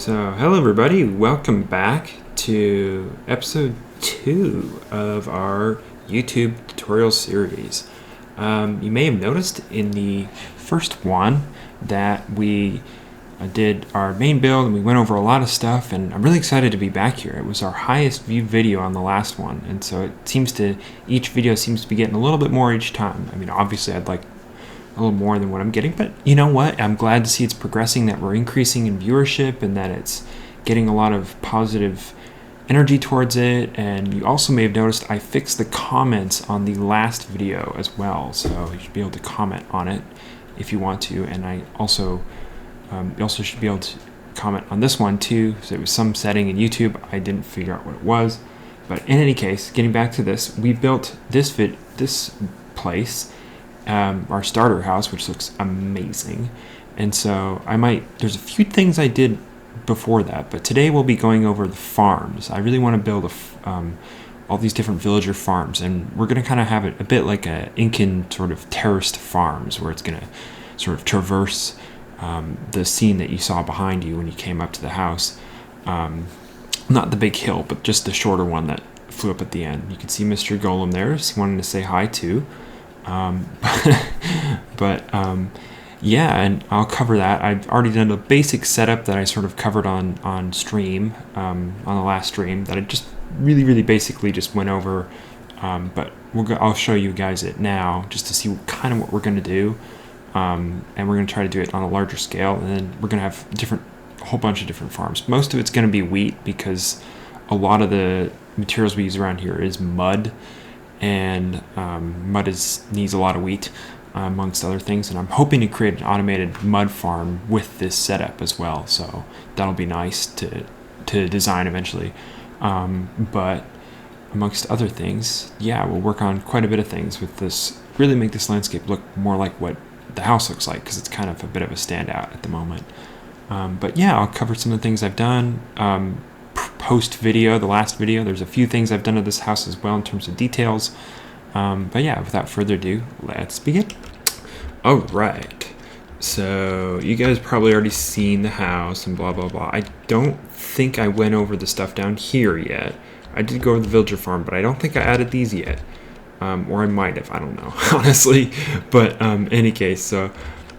So, hello everybody, welcome back to episode 2 of our YouTube tutorial series. You may have noticed in the first one that we did our main build and we went over a lot of stuff, and I'm really excited to be back here. It was our highest viewed video on the last one, and so each video seems to be getting a little bit more each time. I mean, obviously I'd like a little more than what I'm getting, but you know what? I'm glad to see it's progressing, that we're increasing in viewership and that it's getting a lot of positive energy towards it. And you also may have noticed I fixed the comments on the last video as well, so you should be able to comment on it if you want to. And I also you also should be able to comment on this one too. So it was some setting in YouTube, I didn't figure out what it was, but in any case, getting back to this, we built this place, our starter house, which looks amazing. And so there's a few things I did before that, but today we'll be going over the farms. I really want to build all these different villager farms, and we're going to kind of have it a bit like a Incan sort of terraced farms, where it's going to sort of traverse the scene that you saw behind you when you came up to the house. Not the big hill, but just the shorter one that flew up at the end. You can see Mr. Golem there, so he wanted to say hi too. Yeah, and I'll cover that. I've already done a basic setup that I sort of covered on stream, on the last stream, that I just really basically just went over, but I'll show you guys it now just to see kind of what we're going to do, and we're going to try to do it on a larger scale, and then we're going to have a whole bunch of different farms. Most of it's going to be wheat, because a lot of the materials we use around here is mud, and mud needs a lot of wheat, amongst other things, and I'm hoping to create an automated mud farm with this setup as well, so that'll be nice to design eventually. But amongst other things, yeah, we'll work on quite a bit of things with this, really make this landscape look more like what the house looks like, because it's kind of a bit of a standout at the moment. But yeah, I'll cover some of the things I've done post video, the last video. There's a few things I've done to this house as well in terms of details. But yeah, without further ado, let's begin. All right, so you guys probably already seen the house and blah blah blah. I don't think I went over the stuff down here yet. I did go over the villager farm, but I don't think I added these yet, or I might have, I don't know, honestly. But any case, so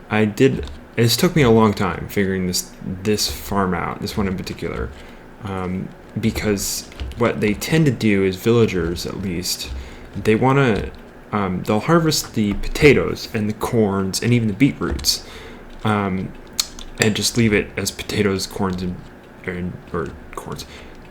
I did. It took me a long time figuring this farm out, this one in particular, because what they tend to do is, villagers at least, they want to, they'll harvest the potatoes and the corns and even the beetroots, and just leave it as potatoes, corns,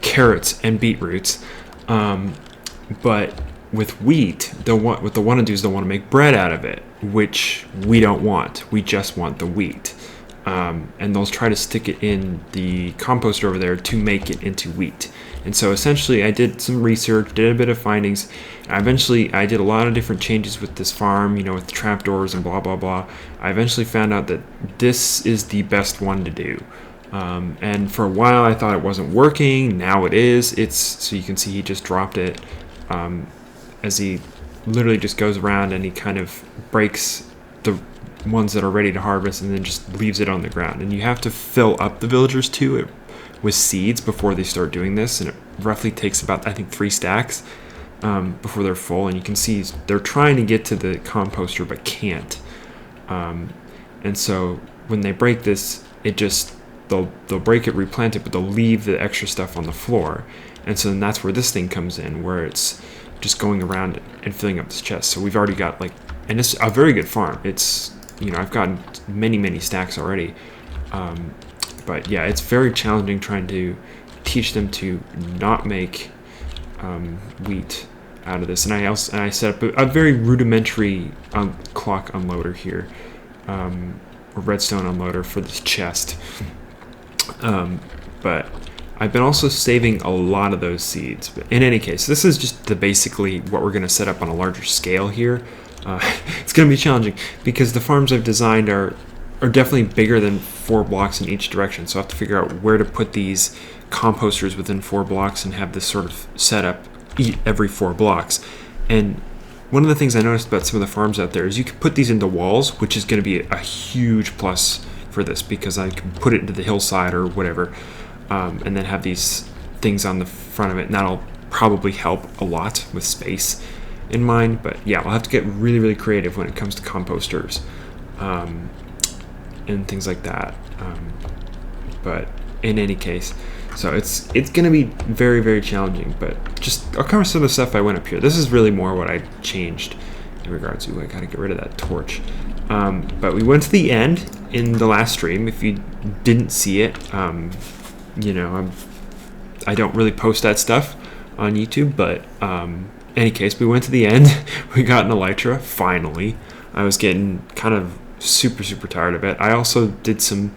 carrots and beetroots. But with wheat, what they'll want to do is they'll want to make bread out of it, which we don't want. We just want the wheat. And they'll try to stick it in the composter over there to make it into wheat. And so essentially I did some research, did a bit of findings. I did a lot of different changes with this farm, with the trapdoors and blah, blah, blah. I eventually found out that this is the best one to do. And for a while I thought it wasn't working. Now it is. So you can see he just dropped it, as he literally just goes around and he kind of breaks the ones that are ready to harvest and then just leaves it on the ground. And you have to fill up the villagers too with seeds before they start doing this, and it roughly takes about, I think, 3 stacks before they're full. And you can see they're trying to get to the composter but can't, and so when they break this, they'll break it, replant it, but they'll leave the extra stuff on the floor. And so then that's where this thing comes in, where it's just going around and filling up this chest. So we've already got and it's a very good farm. It's, I've gotten many stacks already. But yeah, it's very challenging trying to teach them to not make wheat out of this. And I set up a very rudimentary clock unloader here, or redstone unloader for this chest. But I've been also saving a lot of those seeds. But in any case, this is just basically what we're going to set up on a larger scale here. It's going to be challenging because the farms I've designed are definitely bigger than 4 blocks in each direction. So I have to figure out where to put these composters within 4 blocks and have this sort of setup every 4 blocks. And one of the things I noticed about some of the farms out there is you can put these into walls, which is going to be a huge plus for this because I can put it into the hillside or whatever, and then have these things on the front of it, and that'll probably help a lot with space in mind. But yeah, we'll have to get really, really creative when it comes to composters and things like that. But in any case, so it's going to be very, very challenging. But I'll cover some of the stuff I went up here. This is really more what I changed in regards to, I got to get rid of that torch. But we went to the end in the last stream. If you didn't see it, I don't really post that stuff on YouTube, but any case, we went to the end. We got an elytra, finally. I was getting kind of super, super tired of it. I also did some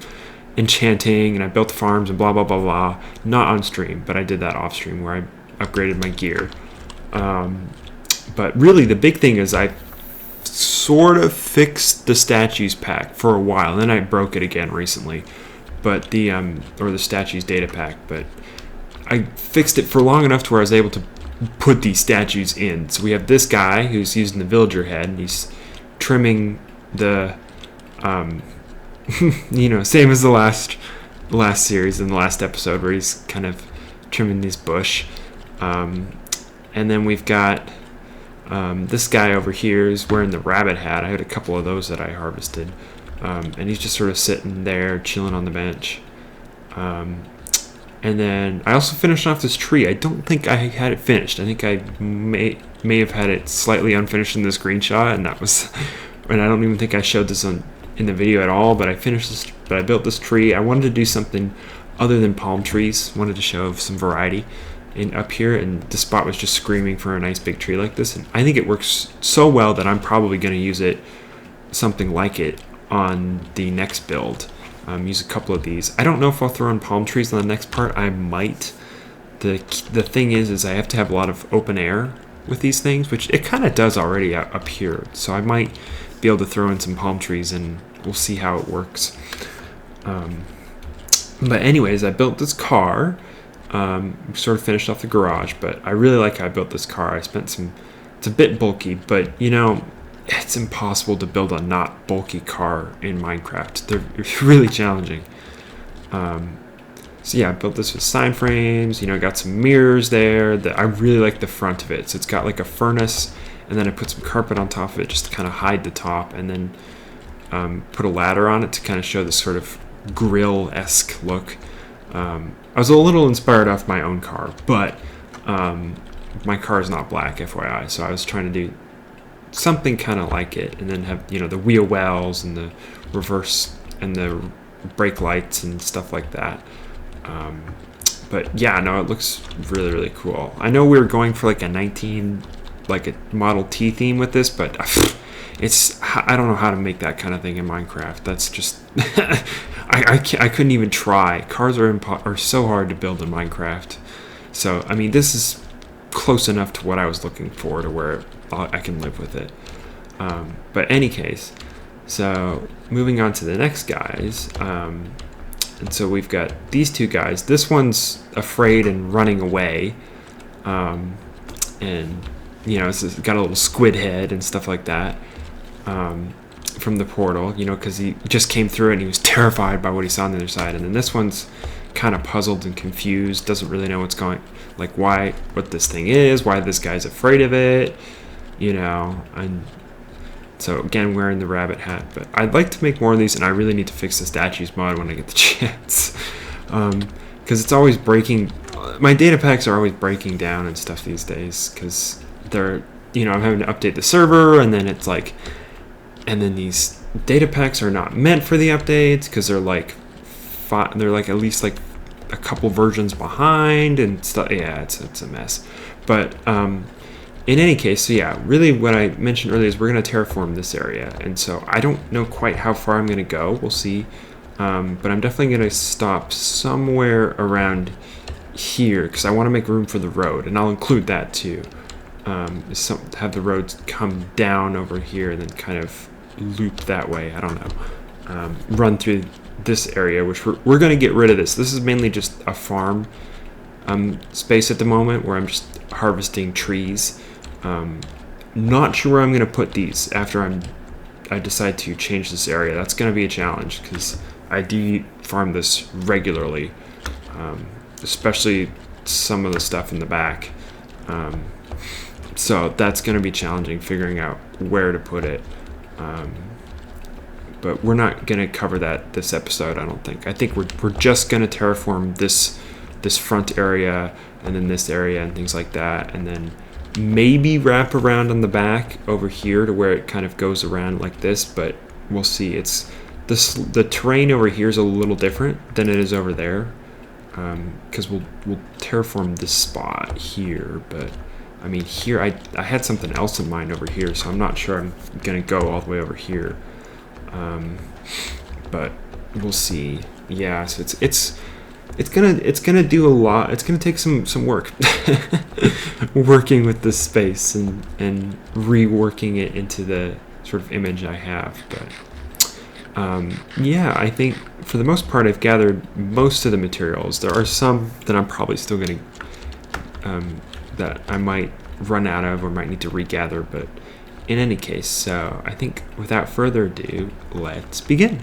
enchanting, and I built farms and blah, blah, blah, blah. Not on stream, but I did that off stream where I upgraded my gear. But really, the big thing is I sort of fixed the statues pack for a while, and then I broke it again recently. But the statues data pack, but I fixed it for long enough to where I was able to put these statues in. So we have this guy who's using the villager head, and he's trimming the, same as the last series in the last episode where he's kind of trimming this bush. And then we've got this guy over here is wearing the rabbit hat. I had a couple of those that I harvested. And he's just sort of sitting there chilling on the bench. And then I also finished off this tree. I don't think I had it finished. I think I may have had it slightly unfinished in the screenshot, and I don't even think I showed this in the video at all. But I built this tree. I wanted to do something other than palm trees. Wanted to show some variety up here, and the spot was just screaming for a nice big tree like this. And I think it works so well that I'm probably going to use it, something like it, on the next build. Use a couple of these. I don't know if I'll throw in palm trees on the next part. I might. The thing is I have to have a lot of open air with these things, which it kind of does already up here. So I might be able to throw in some palm trees, and we'll see how it works. But anyways, I built this car. Sort of finished off the garage, but I really like how I built this car. It's a bit bulky, but it's impossible to build a not bulky car in Minecraft. They're really challenging. So yeah, I built this with sign frames. Got some mirrors there. I really like the front of it. So it's got like a furnace, and then I put some carpet on top of it just to kind of hide the top, and then put a ladder on it to kind of show this sort of grill-esque look. I was a little inspired off my own car, but my car is not black, FYI. So I was trying to do something kind of like it, and then have the wheel wells and the reverse and the brake lights and stuff like that. But yeah, no, it looks really, really cool. I know we were going for like a Model T theme with this, but I don't know how to make that kind of thing in Minecraft. That's just I couldn't even try. Cars are so hard to build in Minecraft. So I mean, this is close enough to what I was looking for to where I can live with it. But any case, so moving on to the next guys. And so we've got these two guys. This one's afraid and running away. And it's got a little squid head and stuff like that. From the portal, because he just came through it and he was terrified by what he saw on the other side. And then this one's kind of puzzled and confused, doesn't really know what this thing is, why this guy's afraid of it, and so again, wearing the rabbit hat. But I'd like to make more of these, and I really need to fix the statues mod when I get the chance, because it's always breaking. My data packs are always breaking down and stuff these days, because they're, I'm having to update the server, and then it's like, and then these data packs are not meant for the updates because they're like at least like a couple versions behind and stuff. Yeah, it's a mess. But in any case, so yeah, really what I mentioned earlier is we're going to terraform this area, and so I don't know quite how far I'm going to go. We'll see. But I'm definitely going to stop somewhere around here because I want to make room for the road, and I'll include that too. Have the roads come down over here and then kind of loop that way. I don't know. Run through this area, which we're going to get rid of this. This is mainly just a farm space at the moment where I'm just harvesting trees. Not sure where I'm going to put these after I decide to change this area. That's going to be a challenge because I do farm this regularly, especially some of the stuff in the back. So that's going to be challenging, figuring out where to put it. But we're not going to cover that this episode, I don't think. I think we're just going to terraform this front area and then this area and things like that, and then maybe wrap around on the back over here to where it kind of goes around like this, but we'll see. It's the terrain over here is a little different than it is over there, because we'll terraform this spot here, but I mean here I had something else in mind over here, so I'm not sure I'm gonna go all the way over here, but we'll see. Yeah, so it's gonna do a lot. It's gonna take some work working with this space and reworking it into the sort of image I have. But yeah, I think for the most part I've gathered most of the materials. There are some that I'm probably still gonna that I might run out of or might need to regather, but in any case, so I think without further ado, let's begin.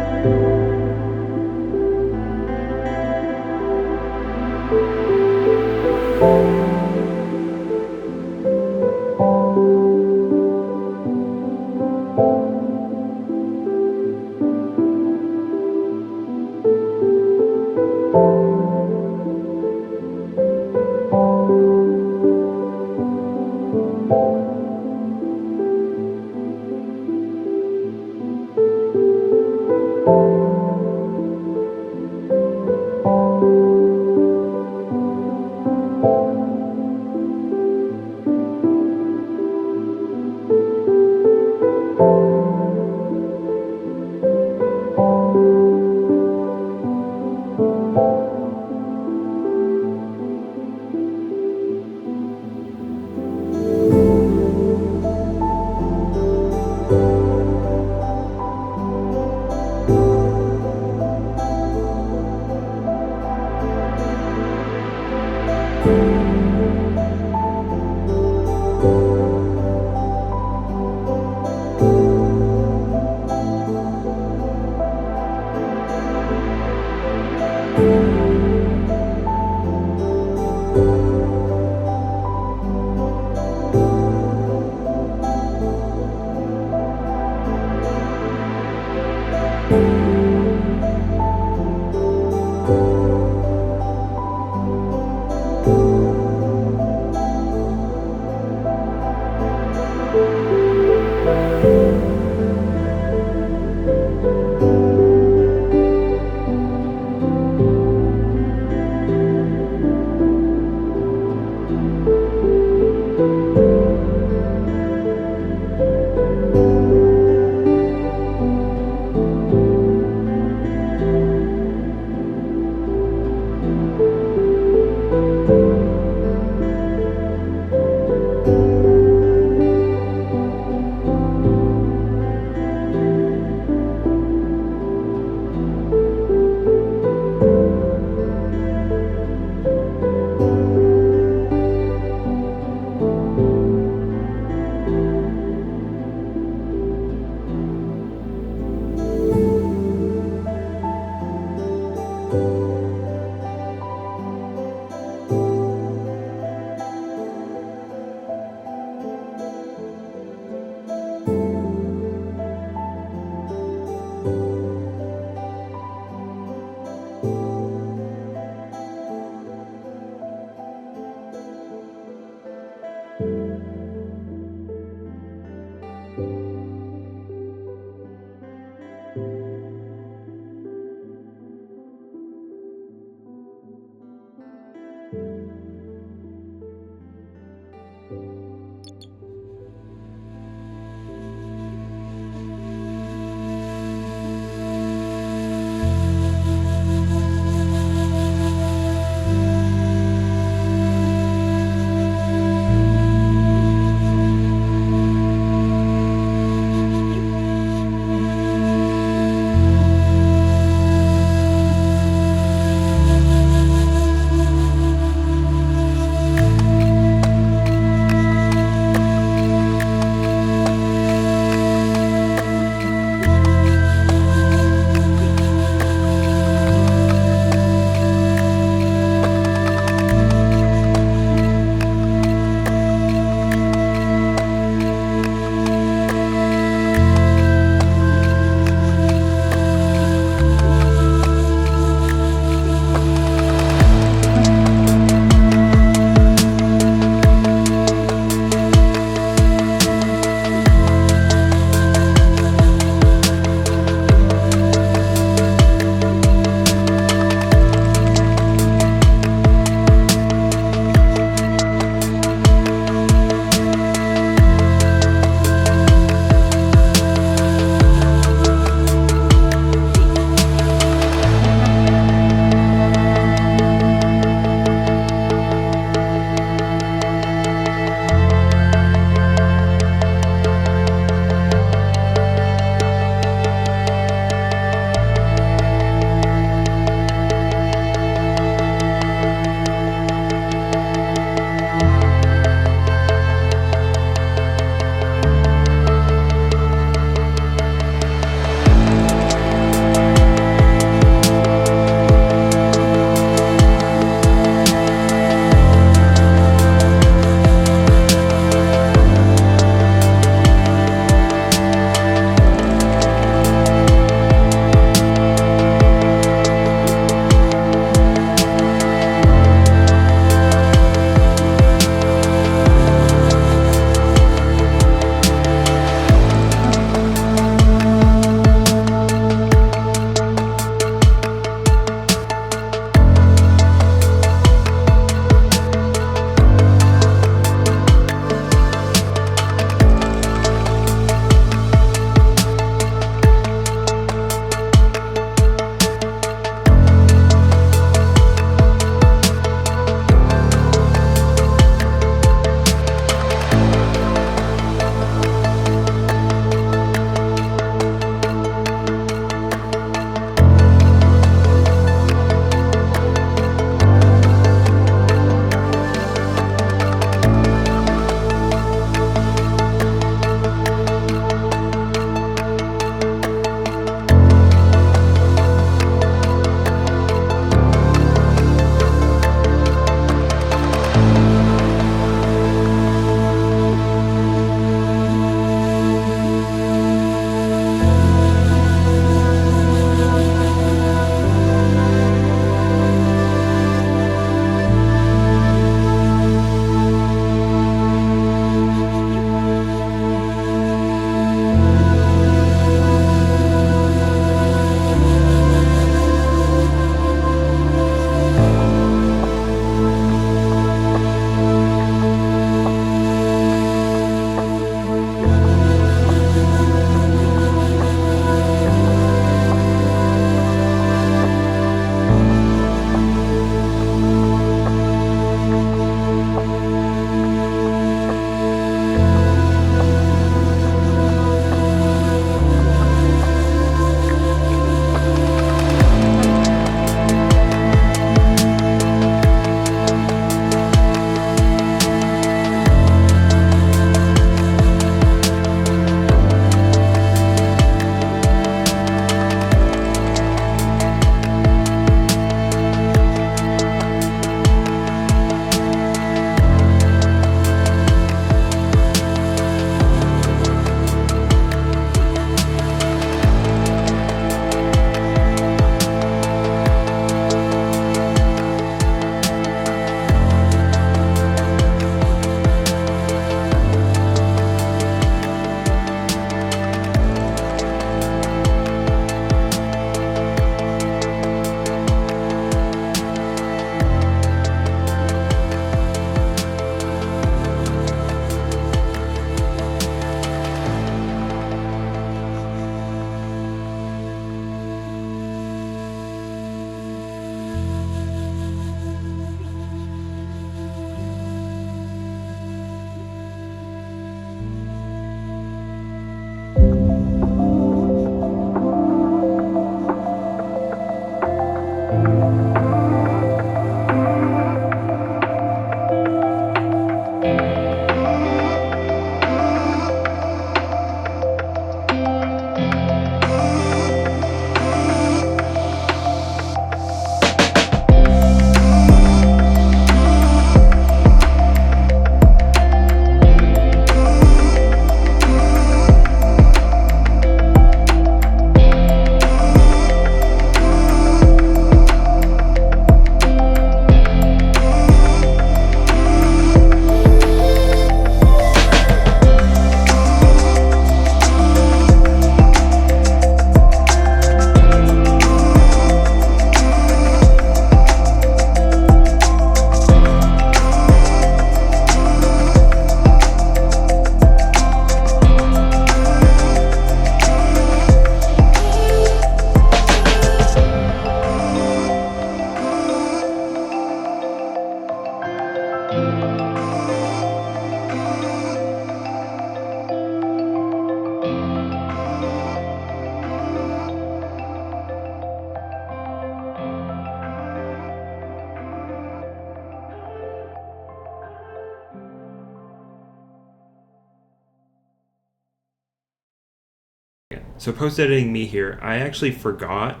So post-editing me here, I actually forgot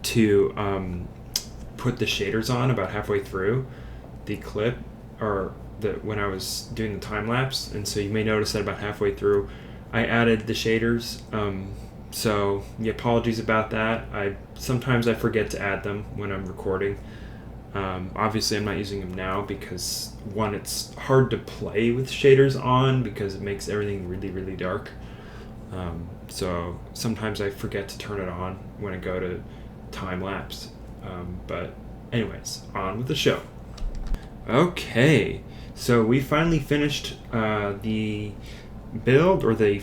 to put the shaders on about halfway through the clip, or when I was doing the time lapse, and so you may notice that about halfway through I added the shaders. So yeah, apologies about that. Sometimes I forget to add them when I'm recording. Obviously I'm not using them now because one, it's hard to play with shaders on because it makes everything really, really dark. So sometimes I forget to turn it on when I go to time lapse. But anyways, on with the show. Okay, so we finally finished the build, or the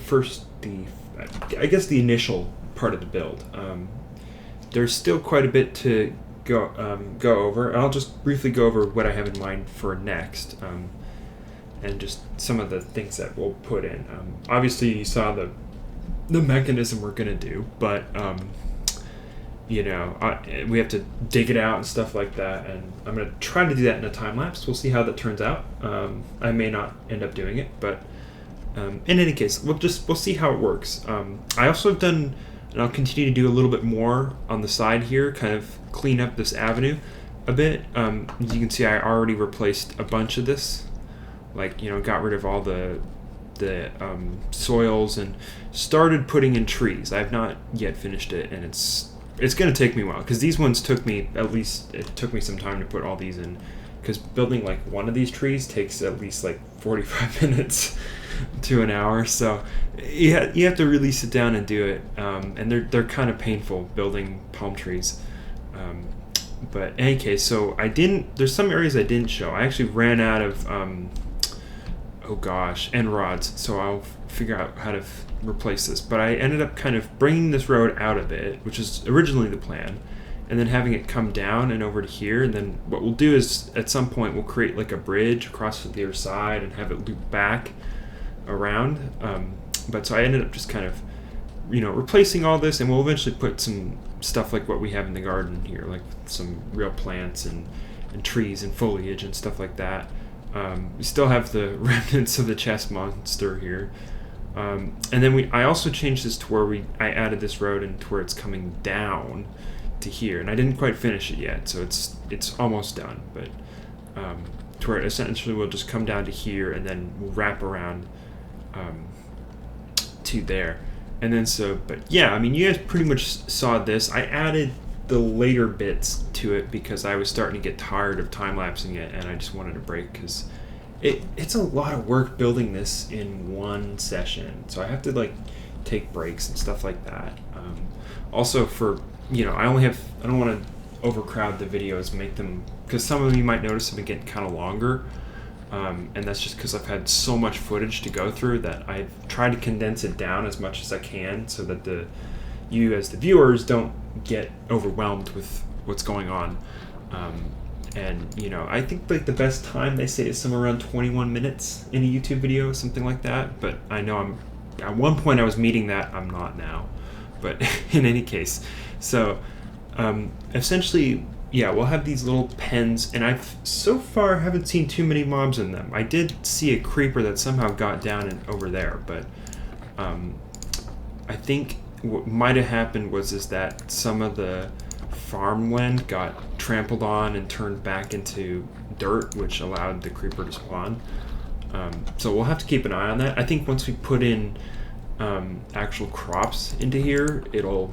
initial part of the build. There's still quite a bit to go over. I'll just briefly go over what I have in mind for next, and just some of the things that we'll put in. Obviously, you saw the mechanism we're gonna do, but we have to dig it out and stuff like that, and I'm gonna try to do that in a time lapse. We'll see how that turns out. I may not end up doing it, but in any case, we'll see how it works. I also have done, and I'll continue to do a little bit more on the side here, kind of clean up this avenue a bit. As you can see, I already replaced a bunch of this, got rid of all the soils and started putting in trees. I've not yet finished it, and it's going to take me a while, because these ones took me some time to put all these in, because building one of these trees takes at least 45 minutes to an hour. So you have to really sit down and do it, and they're kind of painful, building palm trees. But in any case, so there's some areas I didn't show. I actually ran out of end rods, so I'll figure out how to replace this. But I ended up kind of bringing this road out of it, which is originally the plan, and then having it come down and over to here. And then what we'll do is at some point we'll create a bridge across to the other side and have it loop back around. But so I ended up just kind of replacing all this, and we'll eventually put some stuff like what we have in the garden here, like some real plants and trees and foliage and stuff like that. We still have the remnants of the chest monster here. And then I also changed this to where I added this road and to where it's coming down to here, and I didn't quite finish it yet, so it's almost done, but to where it essentially will just come down to here, and then we'll wrap around to there. And then you guys pretty much saw this. I added the later bits to it because I was starting to get tired of time-lapsing it, and I just wanted a break, because it's a lot of work building this in one session, so I have to take breaks and stuff like that. Also for I don't want to overcrowd the videos, make them, because some of them you might notice have been getting kind of longer, and that's just because I've had so much footage to go through that I've tried to condense it down as much as I can, so that you as the viewers don't get overwhelmed with what's going on. And I think the best time they say is somewhere around 21 minutes in a YouTube video, something like that. But I know at one point I was meeting that. I'm not now. But in any case, so essentially, we'll have these little pens, and I've so far haven't seen too many mobs in them. I did see a creeper that somehow got down and over there, but I think what might have happened is that some of the farmland got trampled on and turned back into dirt, which allowed the creeper to spawn. So we'll have to keep an eye on that. I think once we put in actual crops into here, it'll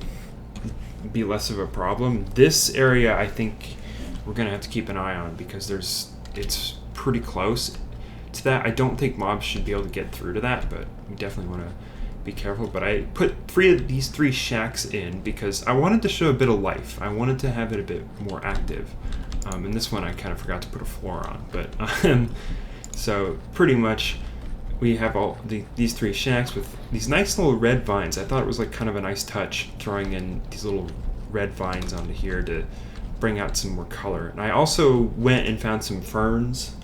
be less of a problem. This area, I think we're gonna have to keep an eye on, because it's pretty close to that. I don't think mobs should be able to get through to that, but we definitely want to be careful. But I put these three shacks in because I wanted to show a bit of life. I wanted to have it a bit more active. And this one I kind of forgot to put a floor on, but so pretty much we have all these three shacks with these nice little red vines. I thought it was kind of a nice touch, throwing in these little red vines onto here to bring out some more color. And I also went and found some ferns,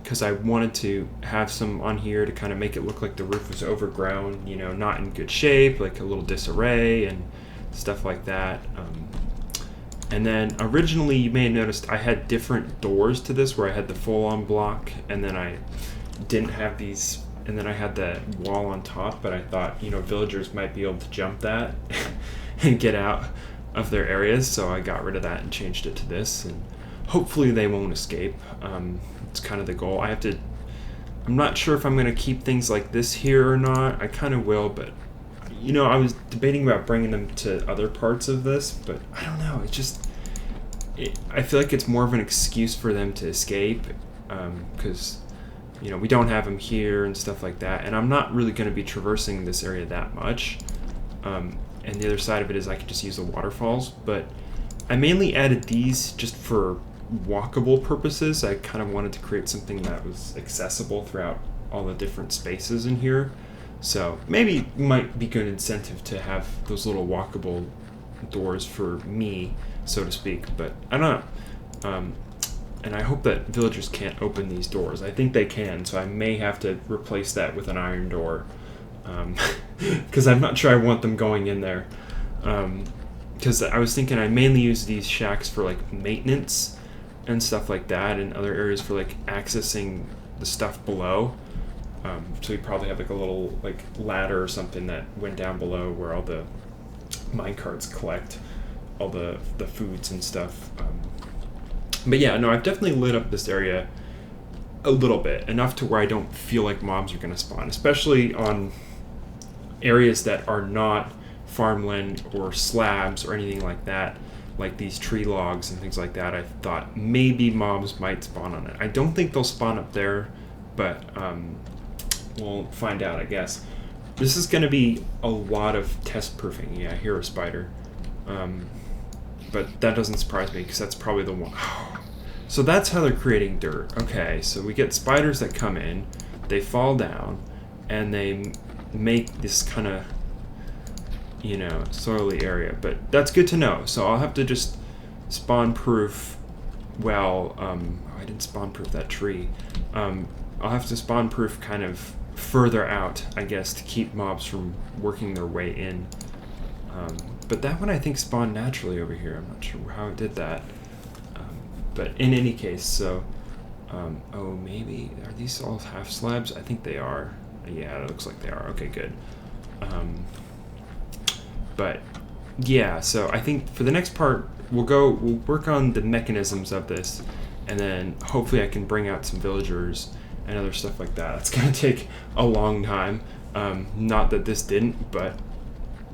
because I wanted to have some on here to kind of make it look like the roof was overgrown, not in good shape, like a little disarray and stuff like that. And then originally, you may have noticed I had different doors to this, where I had the full-on block, and then I didn't have these and then I had that wall on top, but I thought, villagers might be able to jump that and get out of their areas, so I got rid of that and changed it to this, and hopefully they won't escape. It's kind of the goal. I'm not sure if I'm going to keep things like this here or not. I kind of will, but I was debating about bringing them to other parts of this, but I don't know. I feel like it's more of an excuse for them to escape, because we don't have them here and stuff like that, and I'm not really going to be traversing this area that much. And the other side of it is I could just use the waterfalls, but I mainly added these just for walkable purposes. I kind of wanted to create something that was accessible throughout all the different spaces in here. So maybe it might be good incentive to have those little walkable doors for me, so to speak, but I don't know. And I hope that villagers can't open these doors. I think they can, so I may have to replace that with an iron door, because I'm not sure I want them going in there. Because I was thinking I mainly use these shacks for like maintenance and stuff like that, and other areas for like accessing the stuff below. So you probably have like a little like ladder or something that went down below where all the minecarts collect all the foods and stuff. But yeah, no, I've definitely lit up this area a little bit, enough to where I don't feel like mobs are going to spawn, especially on areas that are not farmland or slabs or anything like that, like these tree logs and things like that. I thought maybe mobs might spawn on it. I don't think they'll spawn up there, but we'll find out, I guess. This is going to be a lot of test proofing. Yeah, I hear a spider. But that doesn't surprise me, because that's probably the one. So that's how they're creating dirt. Okay, so we get spiders that come in, they fall down, and they make this kind of, soily area. But that's good to know. So I'll have to just spawn proof. Well, I didn't spawn proof that tree. I'll have to spawn proof kind of further out, I guess, to keep mobs from working their way in. But that one I think spawned naturally over here. I'm not sure how it did that. But in any case, so, maybe, are these all half slabs? I think they are. Yeah, it looks like they are. Okay, good. But yeah, so I think for the next part, we'll work on the mechanisms of this, and then hopefully I can bring out some villagers and other stuff like that. It's going to take a long time. Not that this didn't, but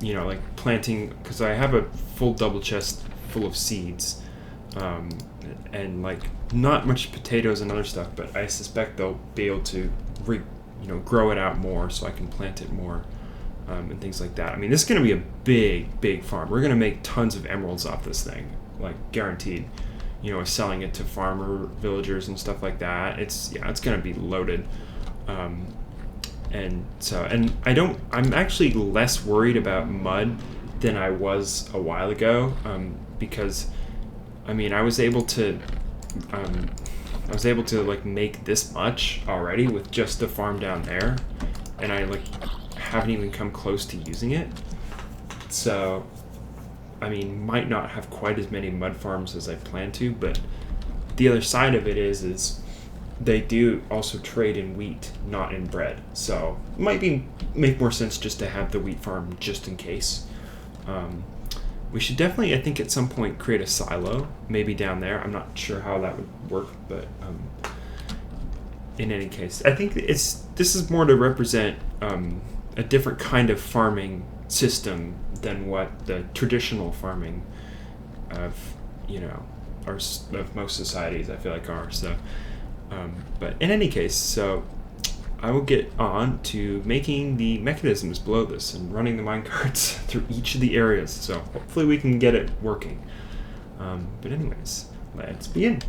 like planting, because I have a full double chest full of seeds, and like not much potatoes and other stuff, but I suspect they'll be able to grow it out more so I can plant it more, and things like that. I mean, this is going to be a big farm. We're going to make tons of emeralds off this thing, like guaranteed. Selling it to farmer villagers and stuff like that. It's going to be loaded. I'm actually less worried about mud than I was a while ago, because I was able to like make this much already with just the farm down there, and I like haven't even come close to using it. So might not have quite as many mud farms as I plan to, but the other side of it is they do also trade in wheat, not in bread. So it might make more sense just to have the wheat farm just in case. We should definitely, I think, at some point create a silo, maybe down there. I'm not sure how that would work, but in any case, I think this is more to represent a different kind of farming system than what the traditional farming of most societies I feel like are. So but in any case, so I will get on to making the mechanisms below this and running the minecarts through each of the areas, so hopefully we can get it working. But anyways, let's begin.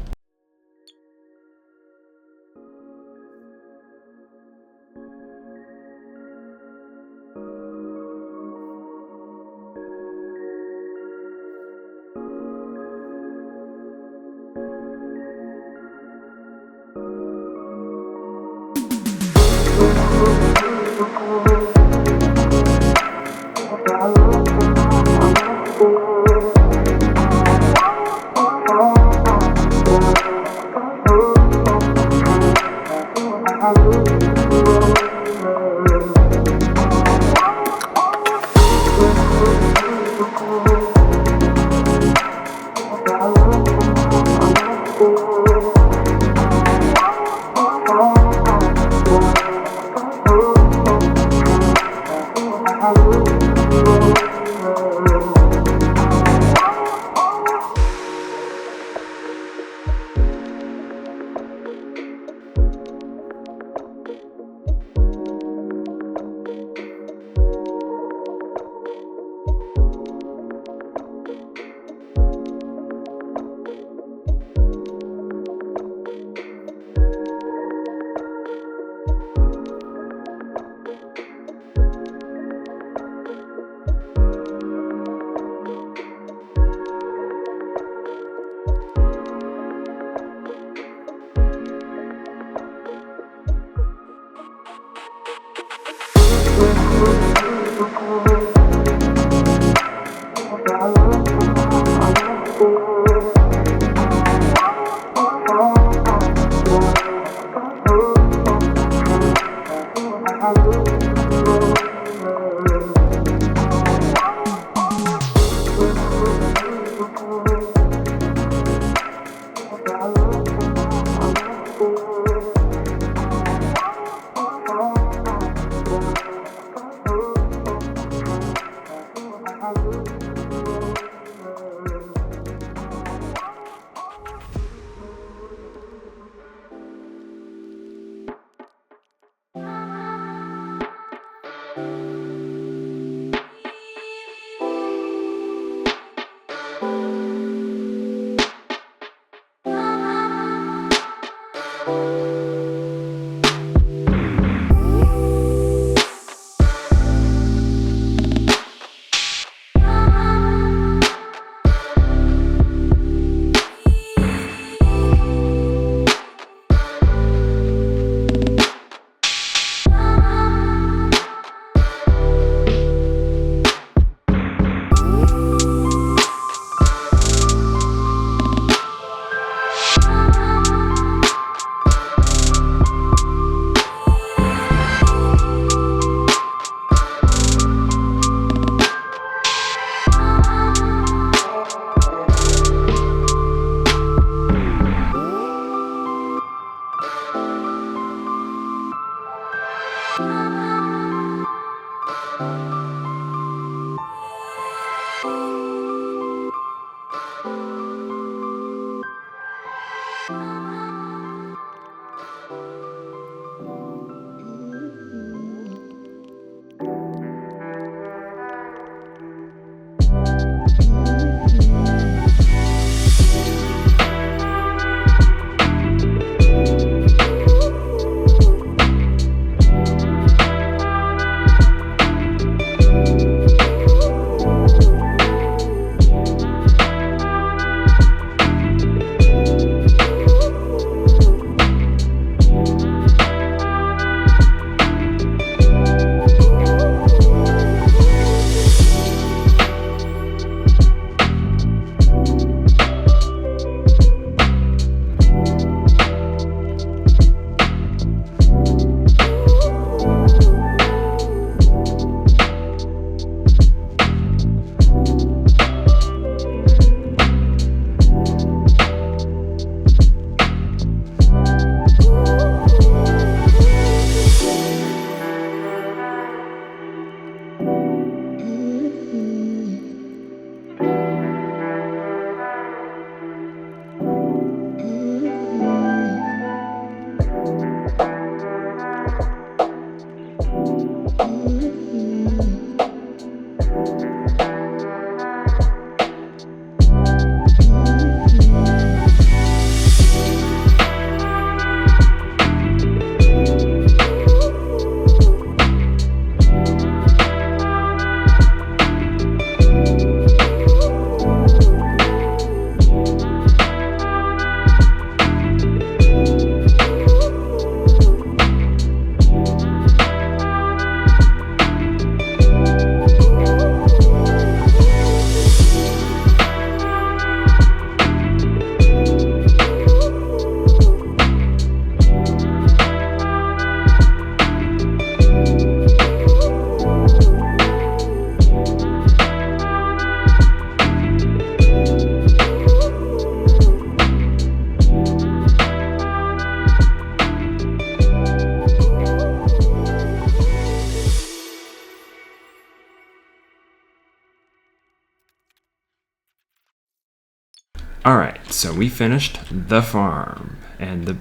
All right, so we finished the farm, and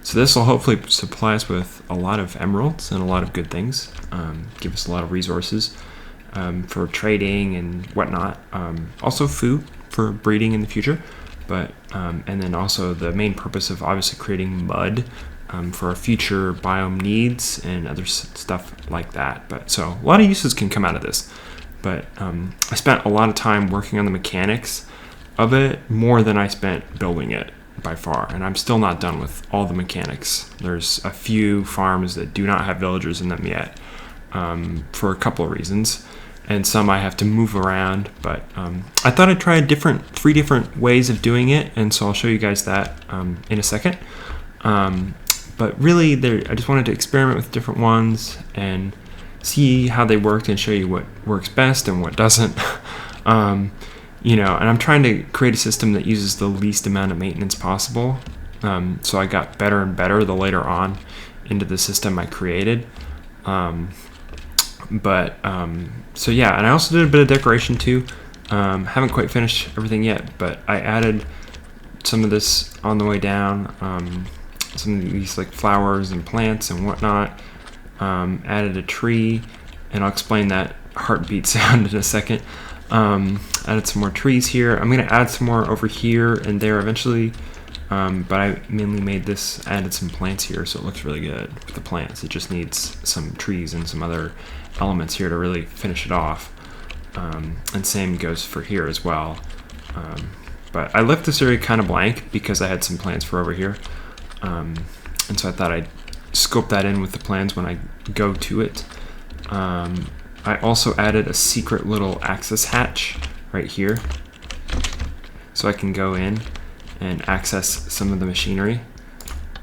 so this will hopefully supply us with a lot of emeralds and a lot of good things, give us a lot of resources for trading and whatnot. Also food for breeding in the future, but and then also the main purpose of obviously creating mud for our future biome needs and other stuff like that. But so a lot of uses can come out of this. But I spent a lot of time working on the mechanics of it, more than I spent building it by far. And I'm still not done with all the mechanics. There's a few farms that do not have villagers in them yet for a couple of reasons. And some I have to move around. But I thought I'd try 3 different ways of doing it. And so I'll show you guys that in a second. But really, I just wanted to experiment with different ones and see how they worked and show you what works best and what doesn't. And I'm trying to create a system that uses the least amount of maintenance possible. So I got better and better the later on into the system I created. So yeah, and I also did a bit of decoration too. Haven't quite finished everything yet, but I added some of this on the way down. Some of these like flowers and plants and whatnot. Added a tree, and I'll explain that heartbeat sound in a second. Added some more trees here. I'm going to add some more over here and there eventually, but I mainly added some plants here, so it looks really good with the plants. It just needs some trees and some other elements here to really finish it off, and same goes for here as well. But I left this area kind of blank because I had some plans for over here, and so I thought I'd scope that in with the plans when I go to it. I also added a secret little access hatch right here, so I can go in and access some of the machinery,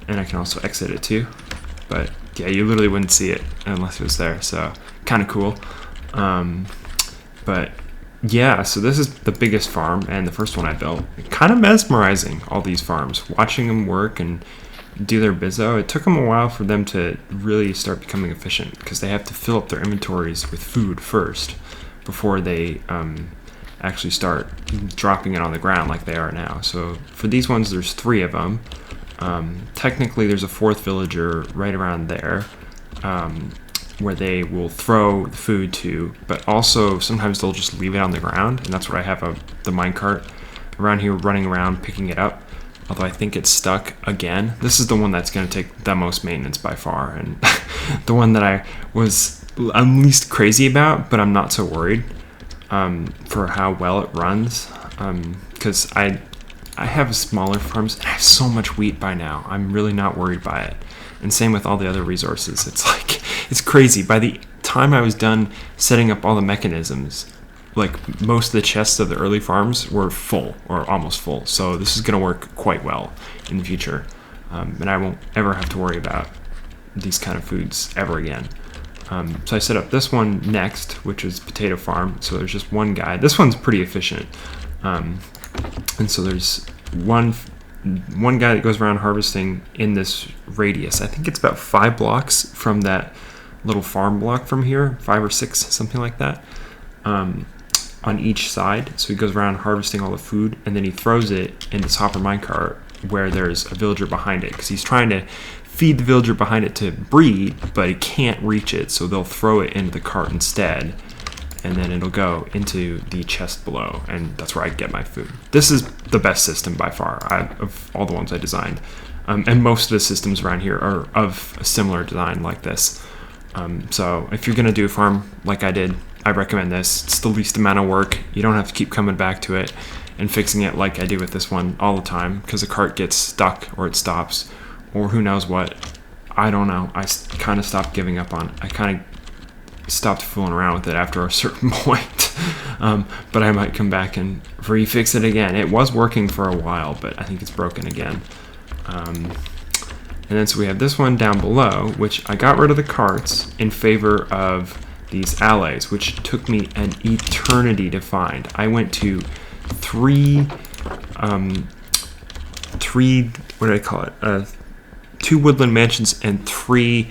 and I can also exit it too. But yeah, you literally wouldn't see it unless it was there, so kind of cool. But yeah, so this is the biggest farm and the first one I built. Kind of mesmerizing, all these farms, watching them work and do their bizzo. It took them a while for them to really start becoming efficient because they have to fill up their inventories with food first before they actually start dropping it on the ground like they are now. So for these ones, there's 3 of them. Technically, there's a 4th villager right around there where they will throw the food to, but also sometimes they'll just leave it on the ground, and that's what I have the minecart around here running around picking it up. Although I think it's stuck again. This is the one that's going to take the most maintenance by far, and the one that I'm least crazy about, but I'm not so worried for how well it runs. Because I have smaller farms, and I have so much wheat by now. I'm really not worried by it. And same with all the other resources. It's crazy. By the time I was done setting up all the mechanisms, like most of the chests of the early farms were full or almost full. So this is going to work quite well in the future. And I won't ever have to worry about these kind of foods ever again. So I set up this one next, which is potato farm. So there's just one guy. This one's pretty efficient. And so there's one guy that goes around harvesting in this radius. I think it's about 5 blocks from that little farm block from here, 5 or 6, something like that. On each side, so he goes around harvesting all the food, and then he throws it in this hopper minecart where there's a villager behind it, because he's trying to feed the villager behind it to breed, but he can't reach it, so they'll throw it into the cart instead, and then it'll go into the chest below, and that's where I get my food. This is the best system by far of all the ones I designed, and most of the systems around here are of a similar design like this. So if you're going to do a farm like I did, I recommend this. It's the least amount of work. You don't have to keep coming back to it and fixing it like I do with this one all the time, because the cart gets stuck or it stops or who knows what. I don't know. I kind of stopped giving up on it. I kind of stopped fooling around with it after a certain point. But I might come back and refix it again. It was working for a while, but I think it's broken again. And then so we have this one down below, which I got rid of the carts in favor of these allays, which took me an eternity to find. I went to three, what did I call it? 2 woodland mansions and 3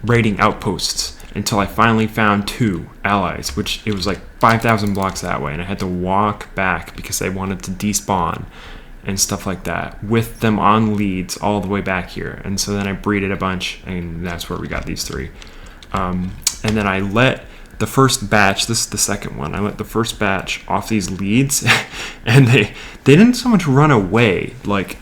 raiding outposts. until I finally found 2 allies, which it was like 5,000 blocks that way, and I had to walk back because I wanted to despawn and stuff like that with them on leads all the way back here. And so then I breeded a bunch, and that's where we got these 3. And then I let the first batch, this is the second one, I let the first batch off these leads, and they didn't so much run away. Like,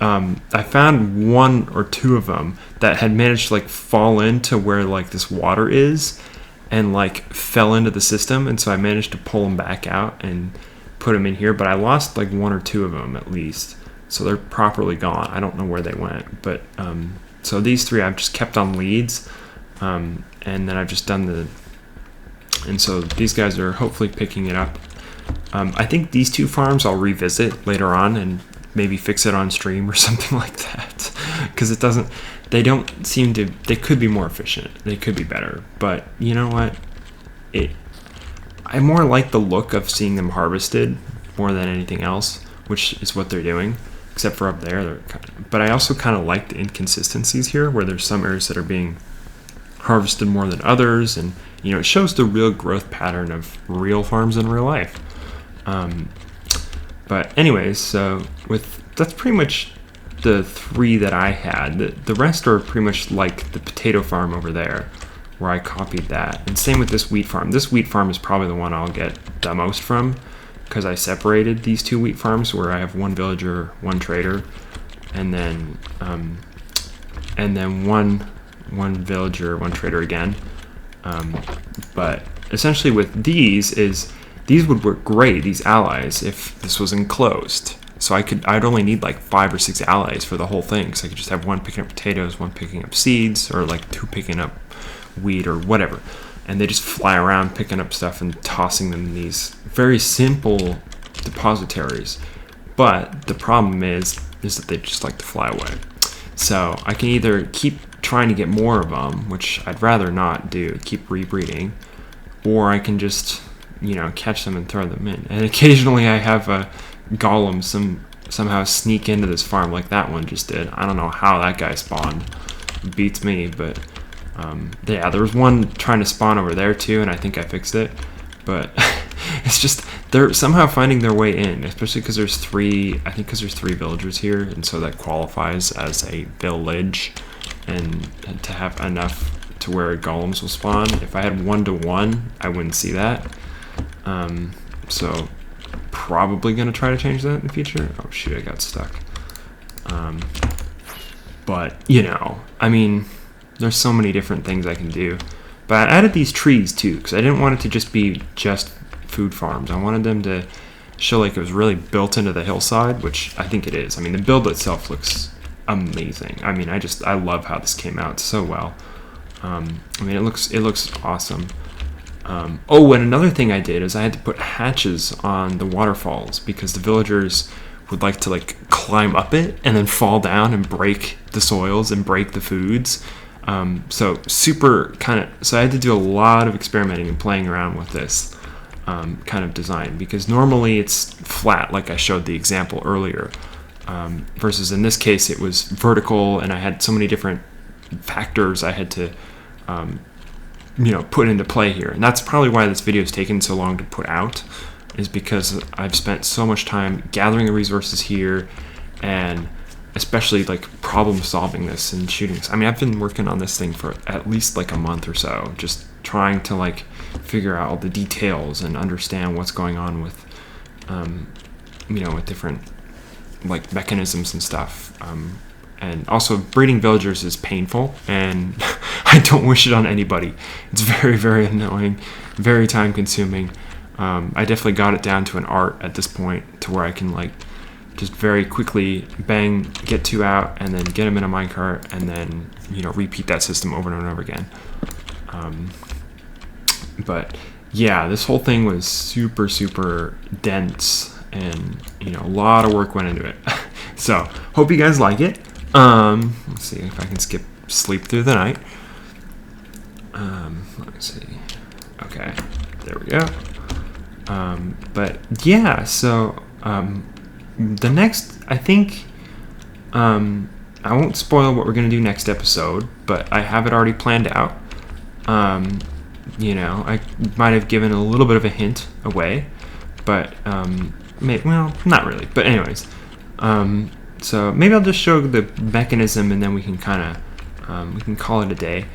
I found 1 or 2 of them that had managed to like fall into where like this water is and like fell into the system, and so I managed to pull them back out and put them in here, but I lost like 1 or 2 of them at least, so they're properly gone. I don't know where they went, but so these 3 I've just kept on leads, and then I've just done and so these guys are hopefully picking it up. I think these 2 farms I'll revisit later on and maybe fix it on stream or something like that, because they don't seem to, they could be more efficient, they could be better, but you know what, I more like the look of seeing them harvested more than anything else, which is what they're doing, except for up there. But I also kind of like the inconsistencies here, where there's some areas that are being harvested more than others, and you know, it shows the real growth pattern of real farms in real life. But anyways, so that's pretty much the 3 that I had. The rest are pretty much like the potato farm over there, where I copied that. And same with this wheat farm. This wheat farm is probably the one I'll get the most from, because I separated these 2 wheat farms where I have 1 villager, 1 trader, and then one villager, 1 trader again. But essentially with these would work great, these allies, if this was enclosed. So I'd only need like 5 or 6 allies for the whole thing. So I could just have 1 picking up potatoes, 1 picking up seeds, or like 2 picking up wheat or whatever. And they just fly around picking up stuff and tossing them in these very simple depositories. But the problem is that they just like to fly away. So I can either keep trying to get more of them, which I'd rather not do, keep rebreeding, or I can just, you know, catch them and throw them in. And occasionally I have a golem somehow sneak into this farm like that one just did. I don't know how that guy spawned. It beats me, but yeah, there was one trying to spawn over there too, and I think I fixed it. But it's just, they're somehow finding their way in, especially because there's 3 villagers here, and so that qualifies as a village, and to have enough to where golems will spawn. If I had 1-to-1, I wouldn't see that. So probably gonna try to change that in the future. Oh shoot, I got stuck. But you know, I mean, there's so many different things I can do. But I added these trees too, because I didn't want it to just be just food farms. I wanted them to show like it was really built into the hillside, which I think it is. I mean, the build itself looks amazing. I mean, I love how this came out so well. I mean, it looks awesome. Oh, and another thing I did is I had to put hatches on the waterfalls, because the villagers would like to like climb up it and then fall down and break the soils and break the foods. So I had to do a lot of experimenting and playing around with this kind of design, because normally it's flat, like I showed the example earlier, versus in this case it was vertical, and I had so many different factors I had to put into play here. And that's probably why this video has taken so long to put out, is because I've spent so much time gathering the resources here, and especially like problem solving this and shooting this. I mean, I've been working on this thing for at least like a month or so, just trying to like figure out all the details and understand what's going on with with different like mechanisms and stuff. And also, breeding villagers is painful, and I don't wish it on anybody. It's very, very annoying, very time consuming. I definitely got it down to an art at this point, to where I can like just very quickly bang, get 2 out, and then get them in a minecart, and then repeat that system over and over again. But yeah, this whole thing was super, super dense, and a lot of work went into it. So hope you guys like it. Let's see if I can skip sleep through the night. Let's see. Okay, there we go. But yeah, so the next, I think, I won't spoil what we're gonna do next episode, but I have it already planned out. You know, I might have given a little bit of a hint away, but well, not really. But anyways, so maybe I'll just show the mechanism, and then we can kind of we can call it a day.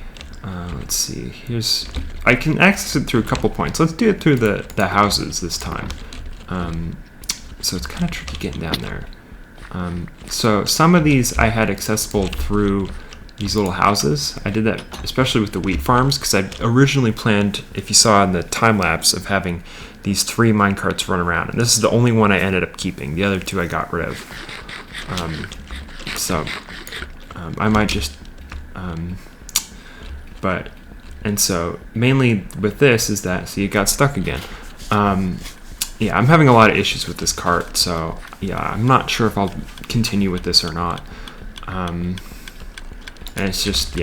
Let's see. I can access it through a couple points. Let's do it through the houses this time. So it's kind of tricky getting down there. So some of these I had accessible through these little houses. I did that especially with the wheat farms, because I originally planned, if you saw in the time lapse, of having these 3 minecarts run around, and this is the only one I ended up keeping. The other 2 I got rid of. I might just and so mainly with this is that, see, it got stuck again. Yeah, I'm having a lot of issues with this cart, so yeah, I'm not sure if I'll continue with this or not. And it's just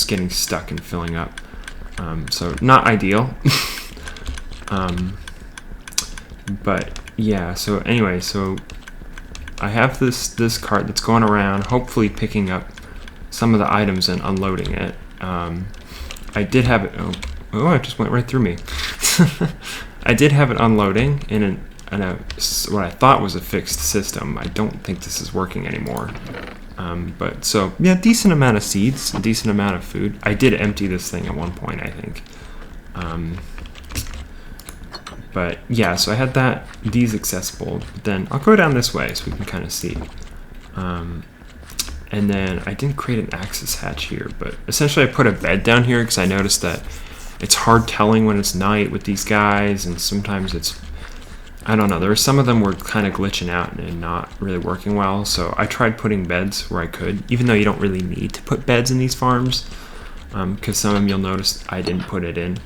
getting stuck and filling up. So not ideal. But yeah, so anyway, so I have this cart that's going around, hopefully picking up some of the items and unloading it. I did have it. Oh, it just went right through me. I did have it unloading in what I thought was a fixed system. I don't think this is working anymore. But so yeah, decent amount of seeds, a decent amount of food. I did empty this thing at one point, I think. But yeah, so I had these accessible. But then I'll go down this way so we can kind of see. And then I didn't create an access hatch here, but essentially I put a bed down here because I noticed that it's hard telling when it's night with these guys, and sometimes it's, I don't know, there were some of them were kind of glitching out and not really working well, so I tried putting beds where I could, even though you don't really need to put beds in these farms, because some of them you'll notice I didn't put it in.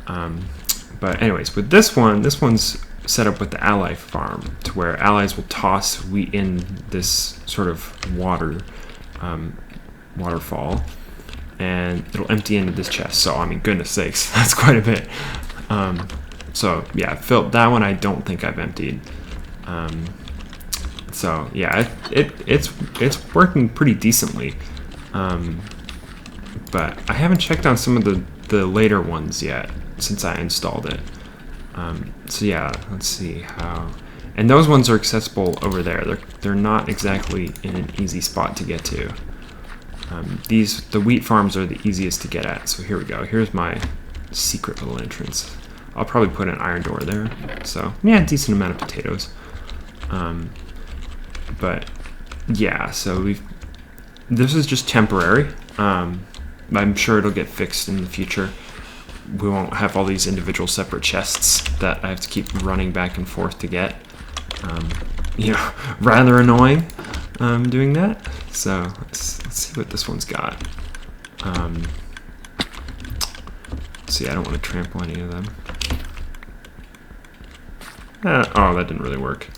But anyways, with this one's set up with the ally farm, to where allies will toss wheat in this sort of waterfall, and it'll empty into this chest. So I mean, goodness sakes, that's quite a bit. So yeah, that one I don't think I've emptied. So yeah, it's working pretty decently. But I haven't checked on some of the later ones yet since I installed it. So yeah, let's see how. And those ones are accessible over there. They're not exactly in an easy spot to get to. The wheat farms are the easiest to get at. So here we go. Here's my secret little entrance. I'll probably put an iron door there. So yeah, decent amount of potatoes. But yeah, so this is just temporary. I'm sure it'll get fixed in the future. We won't have all these individual separate chests that I have to keep running back and forth to get. Rather annoying doing that. So let's see what this one's got. See, I don't want to trample any of them. Oh, that didn't really work.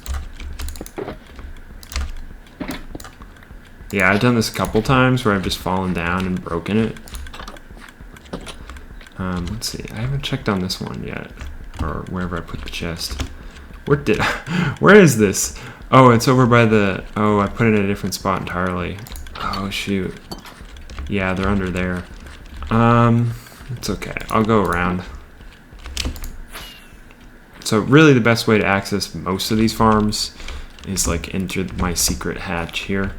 Yeah, I've done this a couple times where I've just fallen down and broken it. Let's see. I haven't checked on this one yet, or wherever I put the chest. Where is this? Oh, it's over by I put it in a different spot entirely. Oh, shoot. Yeah, they're under there. It's okay. I'll go around. So really the best way to access most of these farms is like enter my secret hatch here.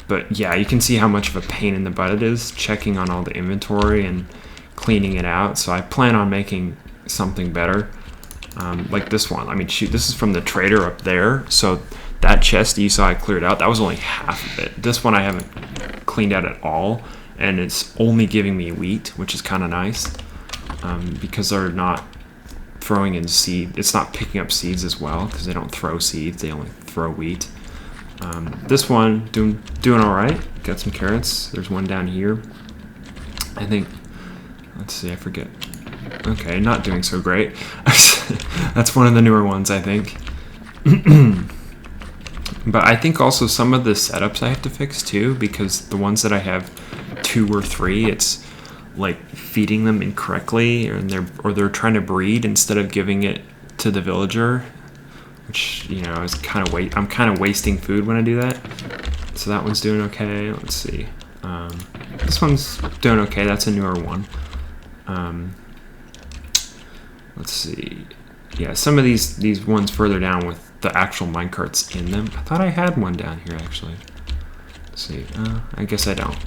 But yeah, you can see how much of a pain in the butt it is checking on all the inventory and cleaning it out. So I plan on making something better. Like this one. I mean, shoot, this is from the trader up there. So that chest you saw I cleared out, that was only half of it. This one I haven't cleaned out at all, and it's only giving me wheat, which is kind of nice, because they're not throwing in seed. It's not picking up seeds as well, because they don't throw seeds, they only throw wheat. This one doing all right. Got some carrots. There's one down here. I think. Let's see. I forget. Okay, not doing so great. That's one of the newer ones, I think. But I think also some of the setups I have to fix too, because the ones that I have 2 or 3, it's like feeding them incorrectly, or they're trying to breed instead of giving it to the villager, which is I'm kind of wasting food when I do that. So that one's doing okay. Let's see. This one's doing okay. That's a newer one. Let's see. Yeah, some of these ones further down with the actual minecarts in them. I thought I had one down here actually. Let's see. I guess I don't.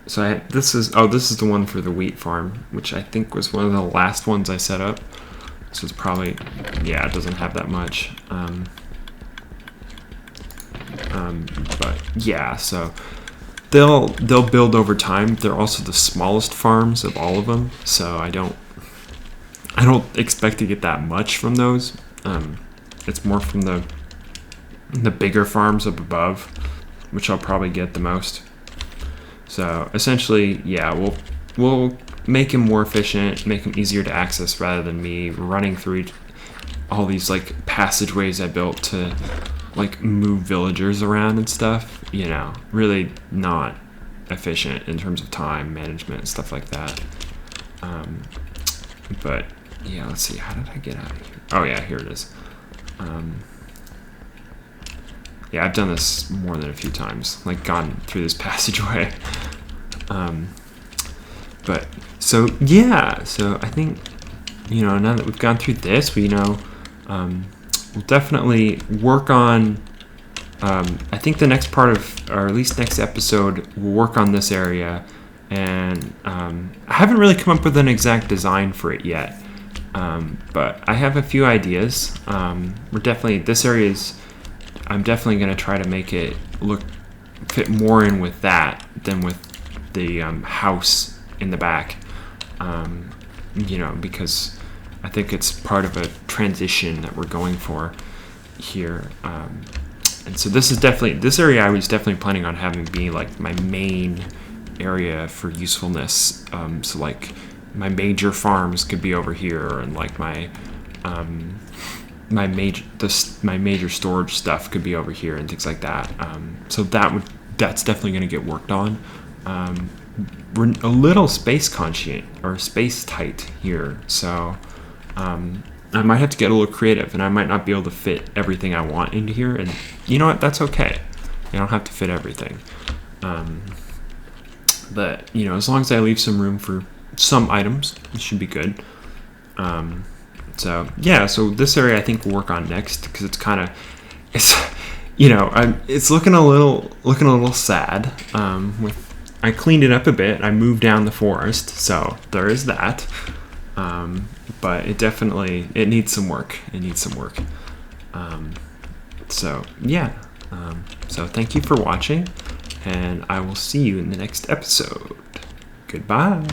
So this is the one for the wheat farm, which I think was one of the last ones I set up. So it's probably, yeah, it doesn't have that much. But yeah, so they'll build over time. They're also the smallest farms of all of them, so I don't expect to get that much from those. It's more from the bigger farms up above, which I'll probably get the most. So essentially, yeah, we'll make him more efficient, make him easier to access rather than me running through all these like passageways I built to like move villagers around and stuff. You know, really not efficient in terms of time management and stuff like that. But yeah, let's see. How did I get out of here? Oh yeah, here it is. Yeah, I've done this more than a few times, like gone through this passageway. But so yeah, so I think, you know, now that we've gone through this, we'll definitely work on. I think the next part of, or at least next episode, we'll work on this area, and I haven't really come up with an exact design for it yet. But I have a few ideas. This area is. I'm definitely going to try to make it fit more in with that than with the house in the back. You know, because I think it's part of a transition that we're going for here. And so this area I was definitely planning on having be like my main area for usefulness. So like my major farms could be over here, and like my major storage stuff could be over here and things like that. So that's definitely going to get worked on. We're a little space conscient or space tight here, so I might have to get a little creative, and I might not be able to fit everything I want into here. And you know what? That's okay. I don't have to fit everything. But you know, as long as I leave some room for some items, it should be good. So yeah, so this area I think we'll work on next, because it's you know, it's looking a little sad. I cleaned it up a bit. I moved down the forest, so there is that. But it needs some work. So yeah. So thank you for watching, and I will see you in the next episode. Goodbye.